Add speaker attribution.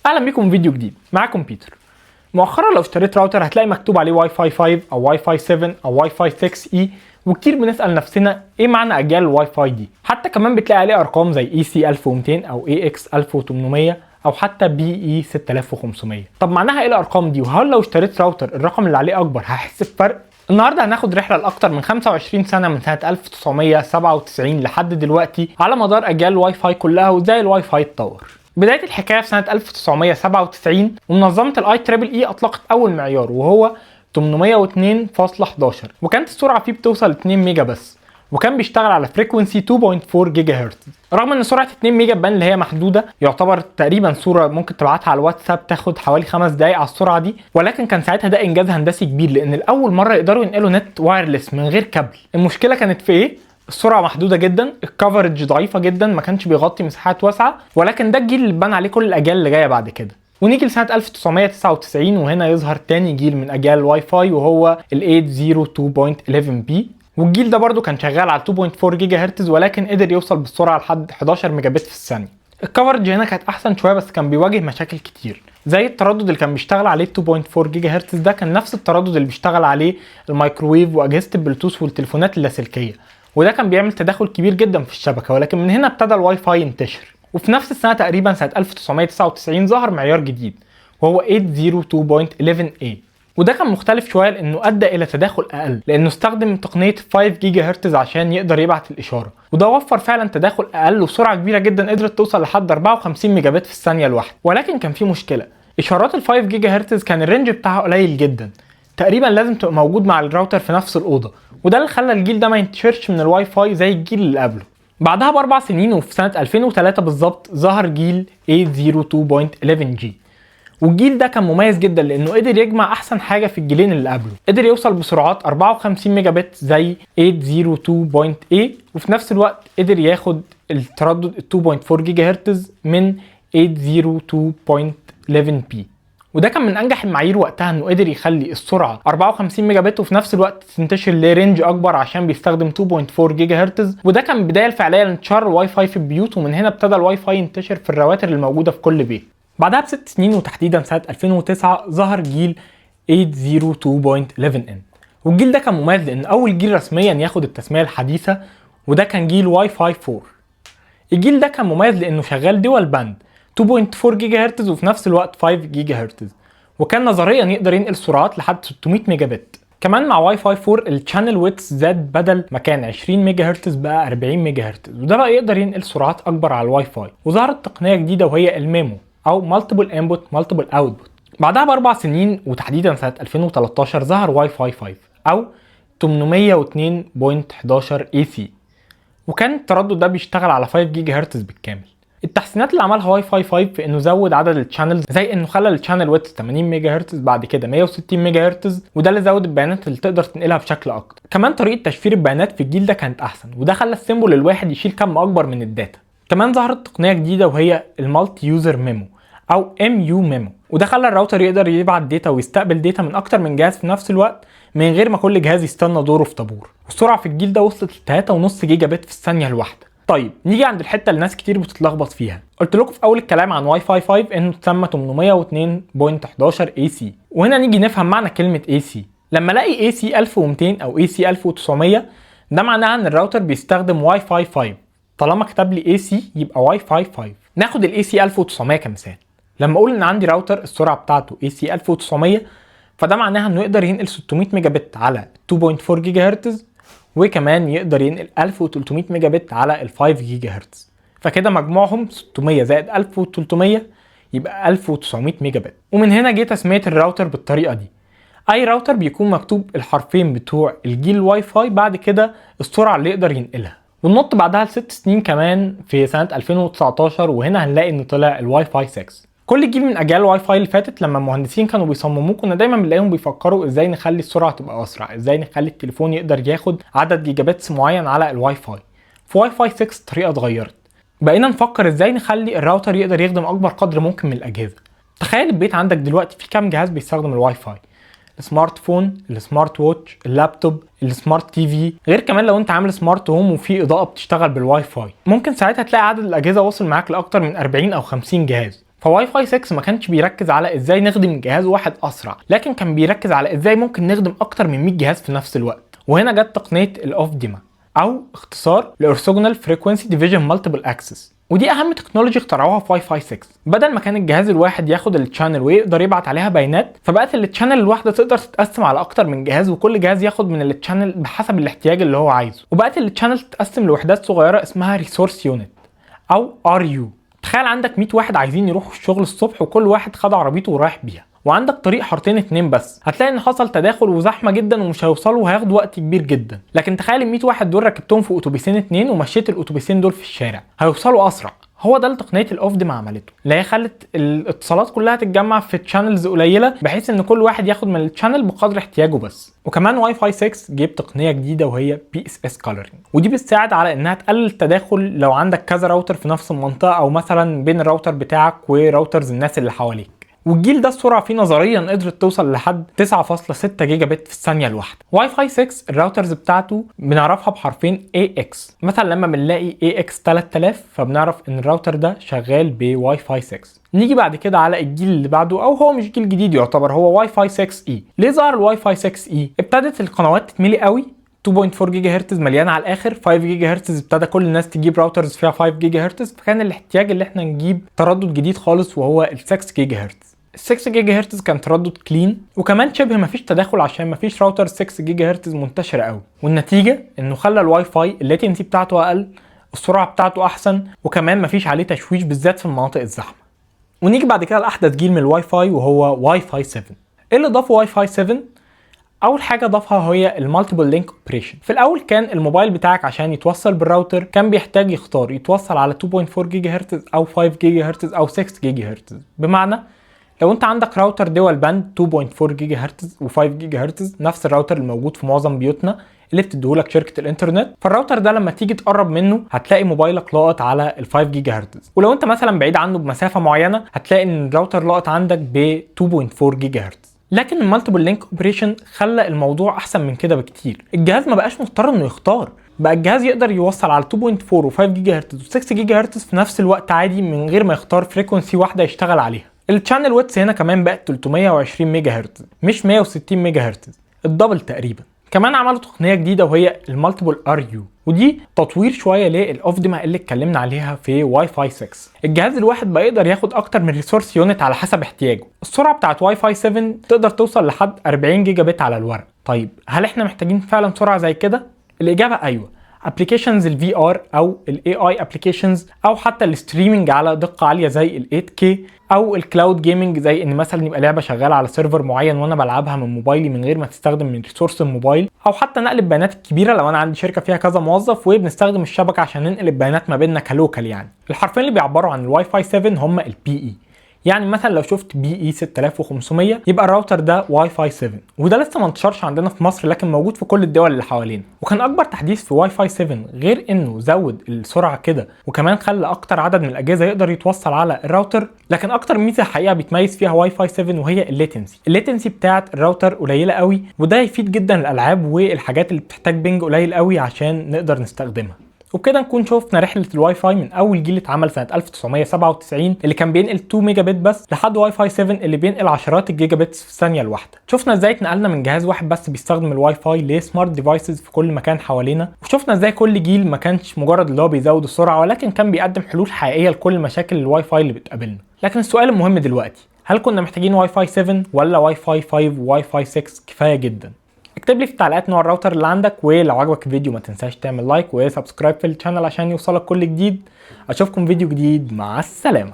Speaker 1: اهلا بيكم في فيديو جديد. معاكم بيتر. مؤخرا لو اشتريت راوتر هتلاقي مكتوب عليه واي فاي 5 او واي فاي 7 او واي فاي 6 اي، وكتير بنسال نفسنا ايه معنى اجيال الواي فاي دي. حتى كمان بتلاقي عليه ارقام زي اي سي 1200 او اي اكس 1800 او حتى بي اي 6500. طب معناها ايه الارقام دي؟ وهل لو اشتريت راوتر الرقم اللي عليه اكبر هحس بفرق؟ النهارده هناخد رحله لاكتر من 25 سنه من سنه 1997 لحد دلوقتي على مدار اجيال الواي فاي كلها وازاي الواي فاي اتطور. بدايه الحكايه في سنه 1997 ومنظمه الاي تريبل اي اطلقت اول معيار وهو 802.11، وكانت السرعه فيه بتوصل 2 ميجا بس، وكان بيشتغل على فريكونسي 2.4 جيجا هرتز. رغم ان سرعه 2 ميجا بان اللي هي محدوده، يعتبر تقريبا صوره ممكن تبعتها على الواتساب تاخد حوالي 5 دقائق على السرعه دي، ولكن كان ساعتها ده انجاز هندسي كبير لان لاول مره يقدروا ينقلوا نت وايرلس من غير كابل. المشكله كانت في ايه؟ السرعه محدوده جدا، الكفرج ضعيفه جدا، ما كانش بيغطي مساحات واسعه، ولكن ده الجيل اللي اتبنى عليه كل الاجيال اللي جايه بعد كده. ونيجي لسنه 1999 وهنا يظهر تاني جيل من اجيال الواي فاي وهو ال 802.11 بي، والجيل ده برده كان شغال على 2.4 جيجا هرتز، ولكن قدر يوصل بالسرعه لحد 11 ميجا بت في الثانيه. الكفرج هنا كانت احسن شويه بس كان بيواجه مشاكل كتير، زي التردد اللي كان بيشتغل عليه 2.4 جيجا هرتز ده كان نفس التردد اللي بيشتغل عليه الميكروويف واجهزه البلوتوث والتليفونات اللاسلكيه، وده كان بيعمل تداخل كبير جدا في الشبكه. ولكن من هنا ابتدى الواي فاي ينتشر، وفي نفس السنه تقريبا سنه 1999 ظهر معيار جديد وهو 802.11a، وده كان مختلف شويه لانه ادى الى تداخل اقل لانه استخدم تقنيه 5 جيجا هرتز عشان يقدر يبعت الاشاره، وده وفر فعلا تداخل اقل وسرعه كبيره جدا قدرت توصل لحد 54 ميجا بت في الثانيه الواحده. ولكن كان في مشكله، اشارات ال 5 جيجا هرتز كان الرينج بتاعها قليل جدا، تقريبا لازم تبقى موجود مع الراوتر في نفس الاوضه، وده اللي خلى الجيل ده ما ينتشرش من الواي فاي زي الجيل اللي قبله. بعدها ب4 سنين وفي سنه 2003 بالظبط ظهر جيل 802.11g، والجيل ده كان مميز جدا لانه قدر يجمع احسن حاجه في الجيلين اللي قبله، قدر يوصل بسرعات 54 ميجا بت زي 802.a، وفي نفس الوقت قدر ياخد التردد 2.4 جيجا هرتز من 802.11p، وده كان من انجح المعايير وقتها انه قدر يخلي السرعه 54 ميجا بت وفي نفس الوقت تنتشر لرينج اكبر عشان بيستخدم 2.4 جيجا هرتز، وده كان البدايه الفعليه لانتشار الواي فاي في البيوت، ومن هنا ابتدى الواي فاي ينتشر في الرواتر الموجوده في كل بيت. بعدها ب6 سنين وتحديدا سنه 2009 ظهر جيل 802.11n، والجيل ده كان مميز لان اول جيل رسميا ياخد التسميه الحديثه، وده كان جيل واي فاي 4. الجيل ده كان مميز لانه شغال دول باند 2.4 جيجا هرتز وفي نفس الوقت 5 جيجا هرتز، وكان نظريا يقدر ينقل سرعات لحد 600 ميجا بت. كمان مع واي فاي 4 الشانل ويدث زاد، بدل ما كان 20 ميجا هرتز بقى 40 ميجا هرتز، وده بقى يقدر ينقل سرعات اكبر على الواي فاي. وظهرت تقنيه جديده وهي الميمو او مالتيبل انبوت مالتيبل اوتبوت. بعدها ب4 سنين وتحديدا سنه 2013 ظهر واي فاي 5 او 802.11 AC، وكان التردد ده بيشتغل على 5 جيجا هرتز بالكامل. التحسينات اللي عملها واي فاي 5 في انه زود عدد الشانلز، زي انه خلى الشانل ويدث 80 ميجا هرتز بعد كده 160 ميجا هرتز، وده اللي زود البيانات اللي تقدر تنقلها بشكل اكتر. كمان طريقه تشفير البيانات في الجيل ده كانت احسن، وده خلى السيمبل الواحد يشيل كم اكبر من الداتا. كمان ظهرت تقنيه جديده وهي المالتي يوزر ميمو او MU ميمو، وده خلى الراوتر يقدر يبعت داتا ويستقبل داتا من اكتر من جهاز في نفس الوقت من غير ما كل جهاز يستنى دوره في طابور. والسرعه في الجيل ده وصلت ل 3.5 جيجا بت في الثانيه الواحده. طيب نيجي عند الحته اللي ناس كتير بتتلخبط فيها. قلت لكم في اول الكلام عن واي فاي 5 انه اتسمى 802.11 AC، وهنا نيجي نفهم معنى كلمه AC. لما الاقي AC 1200 او AC 1900 ده معناها ان الراوتر بيستخدم واي فاي 5، طالما كتب لي AC يبقى واي فاي 5. ناخد ال AC 1900 كمثال. لما اقول ان عندي راوتر السرعه بتاعته AC 1900 فده معناها انه يقدر ينقل 600 ميجا بت على 2.4 جيجا هرتز، وكمان يقدر ينقل 1300 ميجا بت على ال 5 جيجا هرتز، فكده مجموعهم 600 زائد 1300 يبقى 1900 ميجا بت. ومن هنا جه تسميه الراوتر بالطريقه دي. اي راوتر بيكون مكتوب الحرفين بتوع الجيل الواي فاي بعد كده السرعه اللي يقدر ينقلها. وننط بعدها ل6 سنين كمان في سنه 2019 وهنا هنلاقي ان طلع الواي فاي 6. كل جيل من اجيال الواي فاي اللي فاتت لما المهندسين كانوا بيصمموه كنا دايما بنلاقيهم بيفكروا ازاي نخلي السرعه تبقى اسرع، ازاي نخلي التليفون يقدر ياخد عدد جيجا بتس معين على الواي فاي. في واي فاي 6 الطريقه اتغيرت، بقينا نفكر ازاي نخلي الراوتر يقدر يخدم اكبر قدر ممكن من الاجهزه. تخيل البيت عندك دلوقتي في كام جهاز بيستخدم الواي فاي؟ السمارت فون، السمارت ووتش، اللابتوب، السمارت تي في، غير كمان لو انت عامل سمارت هوم وفي اضاءه بتشتغل بالواي فاي. ممكن ساعتها تلاقي عدد الاجهزه واصل معاك لاكتر من 40 او 50 جهاز. فواي فاي 6 ما كانش بيركز على ازاي نخدم جهاز واحد اسرع، لكن كان بيركز على ازاي ممكن نخدم اكتر من 100 جهاز في نفس الوقت. وهنا جت تقنيه الاوف ديما او اختصار لاورثوجونال فريكوينسي ديفيجن مالتيبل اكسس، ودي اهم تكنولوجي اخترعوها في واي فاي 6. بدل ما كان الجهاز الواحد ياخد التشانل ويقدر يبعت عليها بيانات، فبقت التشانل الواحده تقدر تتقسم على اكتر من جهاز، وكل جهاز ياخد من التشانل بحسب الاحتياج اللي هو عايزه. وبقت التشانل تتقسم لوحدات صغيره اسمها ريسورس يونت او ار يو. تخيل عندك 100 واحد عايزين يروحوا الشغل الصبح، وكل واحد خد عربيته ورايح بيها، وعندك طريق حارتين 2 بس، هتلاقي ان حصل تداخل وزحمه جدا ومش هيوصلوا وهياخدوا وقت كبير جدا. لكن تخيل ال 100 واحد دول ركبتهم في اتوبيسين 2 ومشيت الاتوبيسين دول في الشارع، هيوصلوا اسرع. هو ده اللي تقنيه الاوف ديما عملته، اللي هي خلت الاتصالات كلها تتجمع في تشانلز قليله، بحيث ان كل واحد ياخد من التشانل بقدر احتياجه بس. وكمان واي فاي 6 جيب تقنيه جديده وهي بي اس اس كولرنج، ودي بتساعد على انها تقلل التداخل لو عندك كذا راوتر في نفس المنطقه، او مثلا بين الراوتر بتاعك وراوترز الناس اللي حواليك. والجيل ده السرعه فيه نظريا قدرت توصل لحد 9.6 جيجا بت في الثانيه الواحده. واي فاي 6 الراوترز بتاعته بنعرفها بحرفين AX، مثلا لما بنلاقي AX 3000 فبنعرف ان الراوتر ده شغال بواي فاي 6. نيجي بعد كده على الجيل اللي بعده، او هو مش جيل جديد يعتبر، هو واي فاي 6E. ليه ظهر الواي فاي 6E؟ ابتدت القنوات تتملي قوي، 2.4 جيجا هرتز مليانه على الاخر، 5 جيجا هرتز ابتدى كل الناس تجيب راوترز فيها 5 جيجا هرتز، فكان الاحتياج اللي احنا نجيب تردد جديد خالص وهو ال 6 جيجا هرتز. ال 6 جيجا هرتز كان تردد كلين، وكمان شبه مفيش تداخل عشان مفيش راوتر 6 جيجا هرتز منتشره قوي. والنتيجه انه خلى الواي فاي الليتنسي بتاعته اقل، السرعه بتاعته احسن، وكمان مفيش عليه تشويش بالذات في المناطق الزحمه. ونيجي بعد كده لاحدث جيل من الواي فاي وهو واي فاي 7. ايه اللي ضافه واي فاي 7؟ اول حاجه ضافها هي المالتيبل لينك اوبريشن. في الاول كان الموبايل بتاعك عشان يتوصل بالراوتر كان بيحتاج يختار يتوصل على 2.4 جيجا هرتز او 5 جيجا هرتز او 6 جيجا هرتز. بمعنى لو انت عندك راوتر دول باند 2.4 جيجا هرتز و5 جيجا هرتز، نفس الراوتر الموجود في معظم بيوتنا اللي بتديهولك شركه الانترنت، فالراوتر ده لما تيجي تقرب منه هتلاقي موبايلك لاقط على ال 5 جيجا هرتز، ولو انت مثلا بعيد عنه بمسافه معينه هتلاقي ان الراوتر لاقط عندك ب 2.4 جيجا هرتز. لكن المالتيبل لينك اوبريشن خلى الموضوع احسن من كده بكتير. الجهاز ما بقاش مضطر انه يختار، بقى الجهاز يقدر يوصل على 2.4 و5 جيجا هرتز و6 جيجا هرتز في نفس الوقت عادي، من غير ما يختار فريكونسي واحده يشتغل عليها. الشانل ويدث هنا كمان بقت 320 ميجا هرتز مش 160 ميجا هرتز، الدبل تقريبا. كمان عملوا تقنيه جديده وهي المالتيبل ار يو، ودي تطوير شويه للاوف ديما اللي اتكلمنا عليها في واي فاي 6. الجهاز الواحد بقى يقدر ياخد اكتر من ريسورس يونت على حسب احتياجه. السرعه بتاعت واي فاي 7 تقدر توصل لحد 40 جيجا بت على الورق. طيب هل احنا محتاجين فعلا سرعه زي كده؟ الاجابه ايوه. ابلكيشنز الفي ار او الاي اي ابلكيشنز، او حتى الستريمنج على دقه عاليه زي ال 8K، او الكلاود جيمنج زي ان مثلا يبقى لعبه شغاله على سيرفر معين وانا بلعبها من موبايلي من غير ما تستخدم من ريسورس الموبايل، او حتى نقل البيانات الكبيره لو انا عندي شركه فيها كذا موظف وبنستخدم الشبكه عشان ننقل البيانات ما بيننا كلوكال. يعني الحرفين اللي بيعبروا عن الواي فاي 7 هم البي اي. يعني مثلا لو شفت بي اي 6500 يبقى الراوتر ده واي فاي 7، وده لسه ما انتشرش عندنا في مصر لكن موجود في كل الدول اللي حوالينا. وكان اكبر تحديث في واي فاي 7 غير انه زود السرعه كده وكمان خلى اكتر عدد من الاجهزه يقدر يتوصل على الراوتر، لكن اكتر ميزه الحقيقه بيتميز فيها واي فاي 7 وهي الليتنسي بتاعه الراوتر قليله قوي، وده يفيد جدا الالعاب والحاجات اللي بتحتاج بينج قليل قوي عشان نقدر نستخدمها. وبكده نكون شوفنا رحله الواي فاي من اول جيل اتعمل سنه 1997 اللي كان بينقل 2 ميجا بت بس، لحد واي فاي 7 اللي بينقل عشرات الجيجا بتس في الثانيه الواحده. شفنا ازاي اتنقلنا من جهاز واحد بس بيستخدم الواي فاي لسمارت ديفايسز في كل مكان حوالينا، وشفنا ازاي كل جيل ما كانش مجرد اللي هو بيزود السرعه، ولكن كان بيقدم حلول حقيقيه لكل مشاكل الواي فاي اللي بتقابلنا. لكن السؤال المهم دلوقتي، هل كنا محتاجين واي فاي 7 ولا واي فاي 5 وواي فاي 6 كفايه جدا؟ اكتب لي في التعليقات نوع الراوتر اللي عندك، ولو عجبك الفيديو ما تنساش تعمل لايك وسبسكرايب في الشانل عشان يوصلك كل جديد. اشوفكم فيديو جديد، مع السلامه.